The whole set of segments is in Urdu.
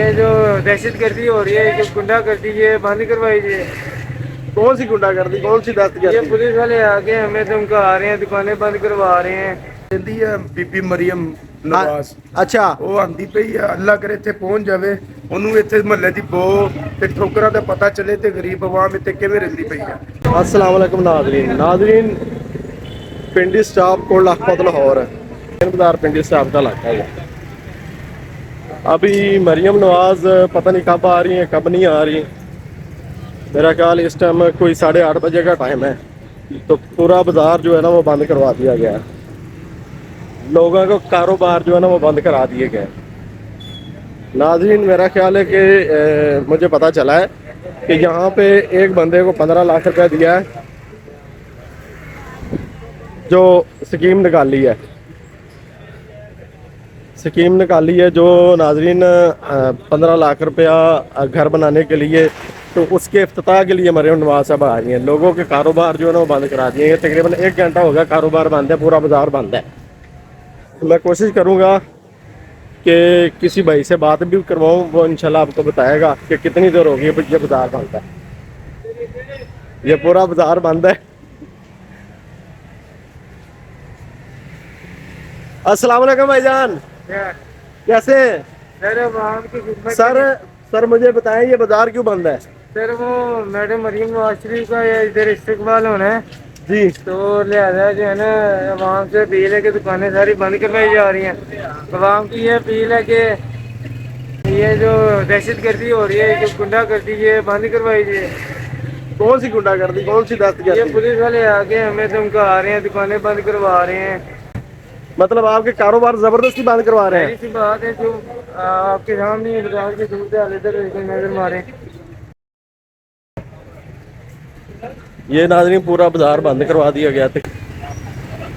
یہ جو دہشت گردی ہو رہی ہے، جو گنڈا گردی یہ بند کروائی. کون سی گنڈا گردی، کون سی دہشت یہ گردی؟ پولیس والے آگے ہمیں دھمکا رہے ہیں، دکانیں بند کروا رہے ہیں. بی بی مریم نواز اچھا وہ آندی پئی ہے، اللہ کرے اتنے پہنچ جائے، انہوں اتنے محلے کی بو تے ٹھوکراں دا پتہ چلے تے غریب عوام اتنے کیویں رہندی پئی ہے. السلام علیکم ناظرین پنڈی سٹاپ کو لکھپت لاہور بازار پنڈی سٹاپ کا علاقہ ہے. ابھی مریم نواز پتہ نہیں کب آ رہی ہیں کب نہیں آ رہی. میرا خیال اس ٹائم کوئی 8:30 بجے کا ٹائم ہے، تو پورا بازار جو ہے نا وہ بند کروا دیا گیا ہے. لوگوں کو کاروبار جو ہے نا وہ بند کرا دیے گئے. ناظرین میرا خیال ہے کہ مجھے پتا چلا ہے کہ یہاں پہ ایک بندے کو 15 لاکھ روپے دیا ہے جو سکیم نکالی ہے. سکیم نکالی ہے جو ناظرین 15 لاکھ روپیہ گھر بنانے کے لیے، تو اس کے افتتاح کے لیے مریم نواز صاحب آ رہی ہیں. لوگوں کے کاروبار جو ہے نا وہ بند کرا دیے ہیں. تقریباً 1 گھنٹہ ہو گیا کاروبار بند ہے، پورا بازار بند ہے. میں کوشش کروں گا کہ کسی بھائی سے بات بھی کرواؤں، وہ انشاءاللہ آپ کو بتائے گا کہ کتنی دیر ہوگی یہ بازار بند ہے. یہ پورا بازار بند ہے. السلام علیکم بھائی جان، کیسے ہیں؟ میرے وہاں کی خدمت کے لیے سر مجھے بتائیں یہ بازار کیوں بند ہے؟ سر وہ میڈم مریم نواز شریف کا ادھر استقبال ہونا ہے، جی تو لہذا جو ہے نا عوام سے اپیل ہے کہ دکانیں ساری بند کروائی جا رہی ہیں. عوام کی یہ اپیل ہے کہ یہ جو دہشت گردی ہو رہی ہے، جو گنڈا گردی یہ بند کروائی جائے. کون سی گنڈا گردی، کون سی دہشت یہ گردی؟ پولیس والے آگے ہمیں دھمکا رہے ہیں، دکانیں بند کروا رہے ہیں. مطلب آپ کے کاروبار زبردستی بند کروا رہے ظاہر ہیں؟ سی بات ہے، جو آپ کے سامنے دکان کی صورتحال ادھر نظر مارے. یہ ناظرین پورا بازار بند کروا دیا گیا تھا.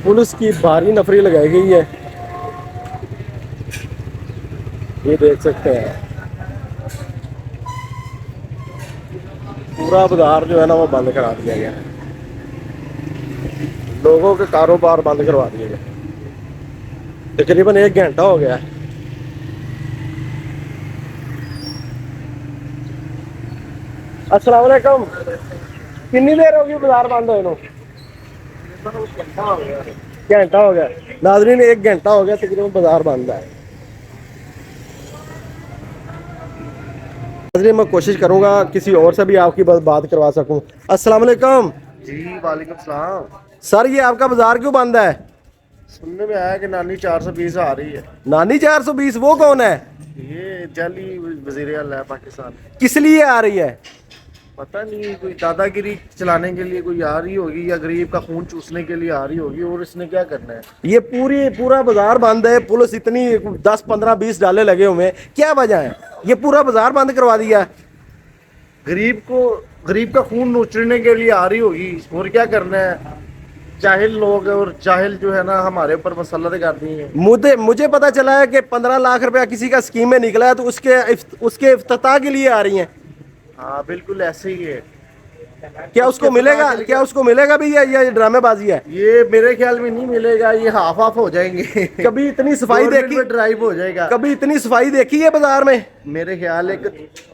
پولیس کی بھاری نفری لگائی گئی ہے، یہ دیکھ سکتے ہیں. پورا بازار جو ہے نا وہ بند کرا دیا گیا، لوگوں کے کاروبار بند کروا دیے گئے. تقریباً 1 گھنٹہ ہو گیا. السلام علیکم، کنی دیر ہوگی بازار بند ہوئے نو؟ گھنٹہ ہو گیا ناظرین، 1 گھنٹہ ہو گیا تقریباً بازار بند ہے. ناظرین میں کوشش کروں گا کسی اور سے بھی آپ کی بات کروا سکوں. السلام علیکم. جی وعلیکم السلام. سر یہ آپ کا بازار کیوں بند ہے؟ سننے میں آیا کہ نانی 420 آ رہی ہے. نانی 420 وہ کون ہے؟ یہ جعلی وزیر اعلیٰ ہے پاکستان. کس لیے آ رہی ہے؟ پتہ نہیں، کوئی دادا گیری چلانے کے لیے کوئی آ رہی ہوگی، یا غریب کا خون چوسنے کے لیے آ رہی ہوگی. اور اس نے کیا کرنا ہے؟ یہ پورا بازار بند ہے، پولیس اتنی 10 15 20 ڈالے لگے ہوئے ہیں، کیا وجہ ہے؟ یہ پورا بازار بند کروا دیا. غریب کا خون نوچنے کے لیے آ رہی ہوگی، اور کیا کرنا ہے؟ جاہل لوگ اور جاہل جو ہے نا ہمارے اوپر مسلط کر دی ہیں. مجھے پتا چلا ہے کہ 15 لاکھ روپیہ کسی کا اسکیم میں نکلا ہے، تو اس کے افتتاح کے لیے آ رہی ہیں. ہاں بالکل ایسے ہی ہے. کیا اس کے کو ملے افتتاح گا؟ کے لیے کیا اس کو ملے گا بھی، یا یہ ڈرامے بازی ہے؟ یہ میرے خیال میں نہیں ملے گا، یہ ہاف آف ہو جائیں گے. کبھی اتنی صفائی گورنمنٹ دیکھی؟ میں ڈرائیو ہو جائے گا. کبھی اتنی صفائی دیکھی ہے بازار میں؟ میرے خیال ہے کہ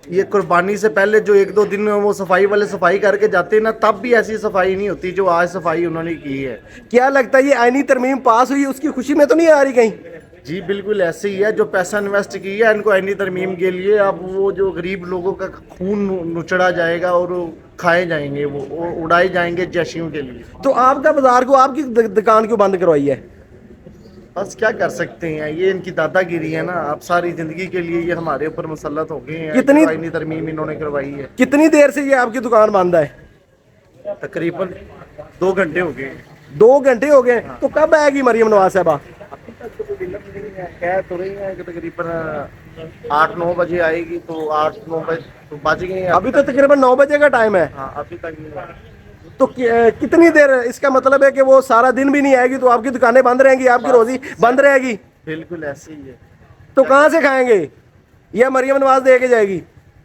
یہ قربانی سے پہلے جو 1 2 دن میں وہ صفائی والے صفائی کر کے جاتے ہیں نا، تب بھی ایسی صفائی نہیں ہوتی جو آج صفائی انہوں نے کی ہے. کیا لگتا ہے یہ آئینی ترمیم پاس ہوئی، اس کی خوشی میں تو نہیں آ رہی کہیں؟ جی بالکل ایسے ہی ہے. جو پیسہ انویسٹ کیا ہے ان کو آئینی ترمیم کے لیے، اب وہ جو غریب لوگوں کا خون نچڑا جائے گا اور کھائے جائیں گے، وہ اڑائے جائیں گے جشیوں کے لیے. تو آپ کا بازار کو، آپ کی دکان کیوں بند کروائی ہے؟ بس کیا کر سکتے ہیں، یہ ان کی دادا گیری ہے نا. اب ساری زندگی کے لیے یہ ہمارے اوپر مسلط ہو گئے ہیں کہ آئینی ترمیم انہوں نے کروائی ہے. کتنی دیر سے یہ آپ کی دکان بند ہے؟ تقریباً 2 گھنٹے ہو گئے. 2 گھنٹے ہو گئے. تو کب آئے گی مریم نواز صاحبہ؟ ابھی تک تو کوئی علم نہیں ہے، کہہ تو رہی ہیں کہ تقریباً 8 9 بجے آئے گی. تو 8 9 بجے تو بج گئے ہیں ابھی تو تقریباً 9 بجے کا ٹائم ہے. ہاں ابھی تک نہیں آئی. تو کتنی دیر؟ اس کا مطلب ہے کہ وہ سارا دن بھی نہیں آئے گی، تو آپ کی دکانیں بند رہیں گی، آپ کی روزی بند رہے گی. بالکل ایسے ہی ہے. تو کہاں سے کھائیں گے؟ یا مریم نواز دے کے جائے گی؟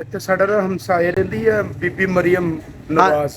ਇੱਥੇ ਸਾਡਾ ਨਾ ਹਮਸਾਏ ਰਹਿੰਦੀ ਹੈ ਬੀਬੀ ਮਰੀਮ ਨਵਾਜ਼,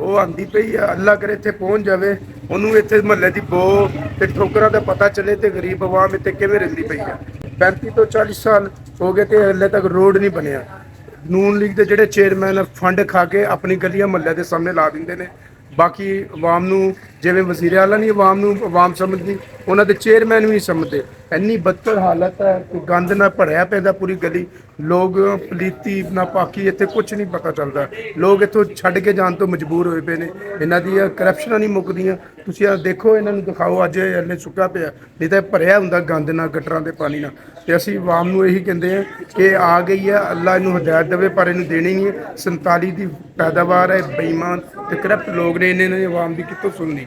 ਉਹ ਆਂਦੀ ਪਈ ਆ, ਅੱਲਾ ਕਰੇ ਇੱਥੇ ਪਹੁੰਚ ਜਾਵੇ, ਉਹਨੂੰ ਇੱਥੇ ਮਹੱਲੇ ਦੀ ਬੋ ਤੇ ਠੋਕਰਾਂ ਦਾ ਪਤਾ ਚੱਲੇ ਤੇ ਗਰੀਬ ਆਵਾਮ ਇੱਥੇ ਕਿਵੇਂ ਰਹਿੰਦੀ ਪਈ ਆ। 35 ਤੋਂ 40 ਸਾਲ ਹੋ ਗਏ ਤੇ ਹਲੇ ਤੱਕ ਰੋਡ ਨਹੀਂ ਬਣਿਆ। ਨੂਨ ਲੀਗ ਦੇ ਜਿਹੜੇ ਚੇਅਰਮੈਨ ਫੰਡ ਖਾ ਕੇ ਆਪਣੀ ਗਲੀਆਂ ਮਹੱਲੇ ਦੇ ਸਾਹਮਣੇ ਲਾ ਦਿੰਦੇ ਨੇ, ਬਾਕੀ ਆਵਾਮ ਨੂੰ ਜਿਵੇਂ ਵਜ਼ੀਰ ਆਲਾ ਨਹੀਂ ਆਵਾਮ ਨੂੰ ਆਵਾਮ ਸਮਝਦੀ, ਉਹਨਾਂ ਦੇ ਚੇਅਰਮੈਨ ਵੀ ਨਹੀਂ ਸਮਝਦੇ। ਇੰਨੀ ਬੱਤਰ ਹਾਲਤ ਹੈ ਕਿ ਗੰਦ ਨਾਲ ਭਰਿਆ ਪੈਂਦਾ ਪੂਰੀ ਗਲੀ, ਲੋਕ ਪਲੀਤੀ ਨਾ ਪਾਕੀ, ਇੱਥੇ ਕੁਝ ਨਹੀਂ ਪਤਾ ਚੱਲਦਾ। ਲੋਕ ਇੱਥੋਂ ਛੱਡ ਕੇ ਜਾਣ ਤੋਂ ਮਜਬੂਰ ਹੋਏ ਪਏ ਨੇ। ਇਹਨਾਂ ਦੀਆਂ ਕਰਪਸ਼ਨਾਂ ਨਹੀਂ ਮੁੱਕਦੀਆਂ। ਤੁਸੀਂ ਆ ਦੇਖੋ, ਇਹਨਾਂ ਨੂੰ ਦਿਖਾਓ, ਅੱਜ ਇਹ ਹਲੇ ਸੁੱਕਾ ਪਿਆ, ਨਹੀਂ ਤਾਂ ਇਹ ਭਰਿਆ ਹੁੰਦਾ ਗੰਦ ਨਾਲ, ਗਟਰਾਂ ਦੇ ਪਾਣੀ ਨਾਲ। ਤੇ ਅਸੀਂ ਆਵਾਮ ਨੂੰ ਇਹੀ ਕਹਿੰਦੇ ਆ ਕਿ ਆ ਗਈ ਹੈ, ਅੱਲਾ ਇਹਨੂੰ ਹਦਾਇਤ ਦੇਵੇ, ਪਰ ਇਹਨੂੰ ਦੇਣੀ ਨਹੀਂ ਹੈ। 47 ਦੀ ਪੈਦਾਵਾਰ ਹੈ, ਬੇਈਮਾਨ ਤੇ ਕਰਪਟ ਲੋਕ ਨੇ, ਇਹਨਾਂ ਨੇ ਆਵਾਮ ਦੀ ਕਿੱਥੋਂ ਸੁਣਨੀ।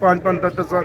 5-5, 10-10